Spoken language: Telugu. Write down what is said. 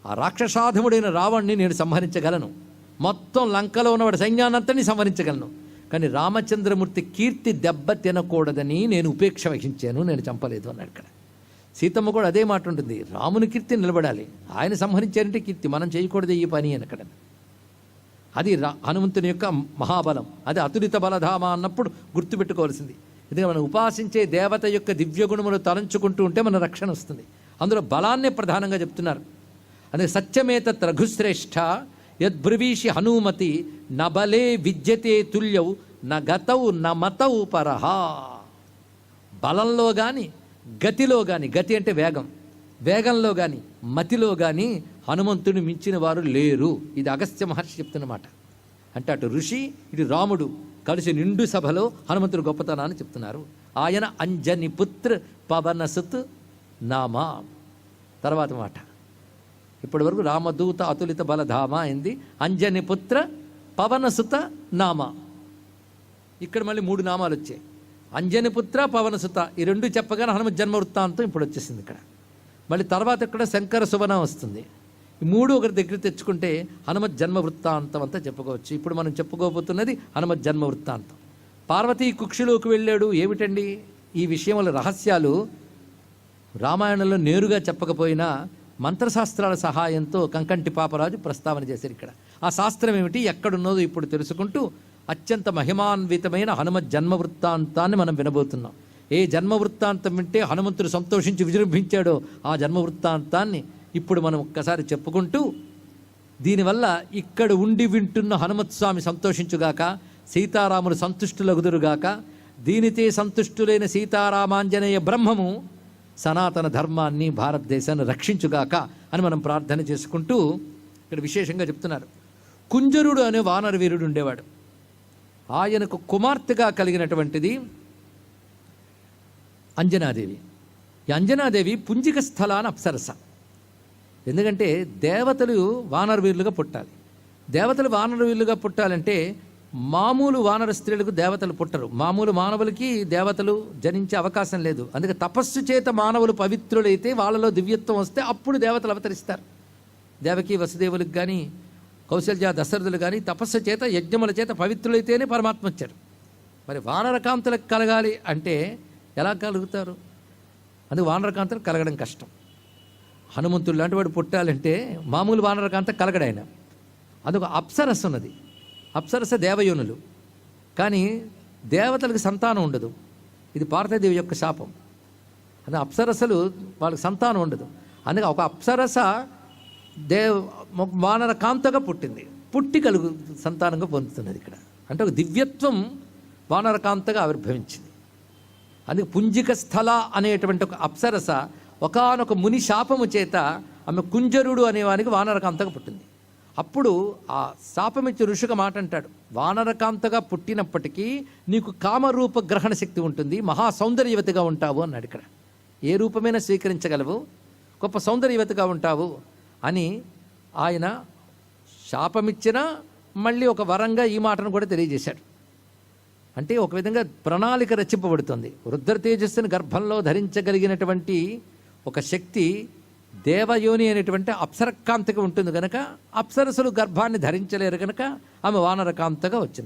ఆ రాక్షసాధముడైన రావణ్ణి నేను సంహరించగలను, మొత్తం లంకలో ఉన్నవాడి సైన్యాన్నంతని సంహరించగలను, కానీ రామచంద్రమూర్తి కీర్తి దెబ్బ తినకూడదని నేను ఉపేక్ష వహించాను, నేను చంపలేదు అన్నాడు. ఇక్కడ సీతమ్మ కూడా అదే మాట ఉంటుంది, రాముని కీర్తి నిలబడాలి, ఆయన సంహరించారంటే కీర్తి, మనం చేయకూడదు ఈ పని అని. అక్కడ అది హనుమంతుని యొక్క మహాబలం, అది అతులిత బలధామ అన్నప్పుడు గుర్తుపెట్టుకోవాల్సింది. ఎందుకంటే మనం ఉపాసించే దేవత యొక్క దివ్యగుణములు తలంచుకుంటూ ఉంటే మన రక్షణ వస్తుంది. అందులో బలాన్నే ప్రధానంగా చెప్తున్నారు. అదే సత్యమేతత్ రఘుశ్రేష్ఠ యద్బ్రువీషి హనుమతి నబలే విద్యతే తుల్యౌ నగతౌ నమతౌ పరహ. బలంలో కానీ గతిలో కానీ, గతి అంటే వేగం, వేగంలో కానీ మతిలో కానీ హనుమంతుని మించిన వారు లేరు. ఇది అగస్త్య మహర్షి చెప్తున్నమాట. అంటే అటు ఋషి ఇటు రాముడు కలిసి నిండు సభలో హనుమంతుడు గొప్పతనాన్ని చెప్తున్నారు. ఆయన అంజని పుత్ర పవనసుత్ నామా. తర్వాత మాట ఇప్పటి వరకు రామదూత అతులిత బలధామ అయింది, అంజని పుత్ర పవనసుత నామ. ఇక్కడ మళ్ళీ 3 నామాలు వచ్చాయి, అంజని పుత్ర పవనసుత. ఈ 2 చెప్పగానే హనుమత్ జన్మ వృత్తాంతం ఇప్పుడు వచ్చేసింది ఇక్కడ. మళ్ళీ తర్వాత ఇక్కడ శంకర సువన వస్తుంది. ఈ 3 ఒకరి దగ్గర తెచ్చుకుంటే హనుమత్ జన్మ వృత్తాంతం అంతా చెప్పుకోవచ్చు. ఇప్పుడు మనం చెప్పుకోబోతున్నది హనుమత్ జన్మ వృత్తాంతం. పార్వతీ కుక్షిలోకి వెళ్ళాడు. ఏమిటండి ఈ విషయముల రహస్యాలు రామాయణంలో నేరుగా చెప్పకపోయినా మంత్రశాస్త్రాల సహాయంతో కంకంటి పాపరాజు ప్రస్తావన చేశారు. ఇక్కడ ఆ శాస్త్రం ఏమిటి, ఎక్కడున్నదో ఇప్పుడు తెలుసుకుంటూ అత్యంత మహిమాన్వితమైన హనుమత్ జన్మ వృత్తాంతాన్ని మనం వినబోతున్నాం. ఏ జన్మ వృత్తాంతం వింటే హనుమంతుడు సంతోషించి విజృంభించాడో ఆ జన్మ వృత్తాంతాన్ని ఇప్పుడు మనం ఒక్కసారి చెప్పుకుంటూ, దీనివల్ల ఇక్కడ ఉండి వింటున్న హనుమత్ స్వామి సంతోషించుగాక, సీతారాములు సంతుష్టులగుదురుగాక, దీనితే సంతుష్టులైన సీతారామాంజనేయ బ్రహ్మము సనాతన ధర్మాన్ని భారతదేశాన్ని రక్షించుగాక అని మనం ప్రార్థన చేసుకుంటూ ఇక్కడ విశేషంగా చెప్తున్నారు. కుంజరుడు అనే వానర వీరుడు ఉండేవాడు. ఆయనకు కుమార్తెగా కలిగినటువంటిది అంజనాదేవి. ఈ అంజనాదేవి పుంజిక స్థలాన అప్సరస. ఎందుకంటే దేవతలు వానర వీరులుగా పుట్టాలి. దేవతలు వానర వీరులుగా పుట్టాలంటే మామూలు వానర స్త్రీలకు దేవతలు పుట్టరు, మామూలు మానవులకి దేవతలు జనించే అవకాశం లేదు. అందుకే తపస్సు చేత మానవులు పవిత్రులైతే వాళ్ళలో దివ్యత్వం వస్తే అప్పుడు దేవతలు అవతరిస్తారు. దేవకి వసుదేవులకు కానీ కౌశల్య దశరథులు కానీ తపస్సు చేత యజ్ఞముల చేత పవిత్రులైతేనే పరమాత్మ వచ్చారు. మరి వానరకాంతులకు కలగాలి అంటే ఎలా కలుగుతారు? అందుకే వానరకాంతలకు కలగడం కష్టం. హనుమంతుడు లాంటి వాడు పుట్టాలంటే మామూలు వానరకాంత కలగడాయన. అదొక అప్సరస్సు ఉన్నది. అప్సరస దేవయోనులు, కానీ దేవతలకు సంతానం ఉండదు. ఇది పార్వతీదేవి యొక్క శాపం. అది అప్సరసలు వాళ్ళకి సంతానం ఉండదు. అందుకే ఒక అప్సరస వానర కాంతగా పుట్టింది, పుట్టి సంతానంగా పొందుతున్నది ఇక్కడ. అంటే ఒక దివ్యత్వం వానర కాంతగా ఆవిర్భవించింది. అందుకే పుంజిక స్థల అనేటువంటి ఒక అప్సరస ఒకానొక ముని శాపము చేత ఆమె కుంజరుడు అనేవానికి వానరకాంతగా పుట్టింది. అప్పుడు ఆ శాపమిచ్చి ఋషిగా మాట అంటాడు, వానరకాంతగా పుట్టినప్పటికీ నీకు కామరూప గ్రహణ శక్తి ఉంటుంది, మహా సౌందర్యవతిగా ఉంటావు అన్నాడు. ఇక్కడ ఏ రూపమైనా స్వీకరించగలవు, గొప్ప సౌందర్యవతిగా ఉంటావు అని ఆయన శాపమిచ్చినా మళ్ళీ ఒక వరంగా ఈ మాటను కూడా తెలియజేశాడు. అంటే ఒక విధంగా ప్రణాళిక రచింపబడుతుంది. రుద్ర తేజస్సుని గర్భంలో ధరించగలిగినటువంటి ఒక శక్తి దేవయోని అనేటువంటి అప్సరకాంతగా ఉంటుంది కనుక అప్సరసులు గర్భాన్ని ధరించలేరు కనుక ఆమె వానరకాంతగా వచ్చింది.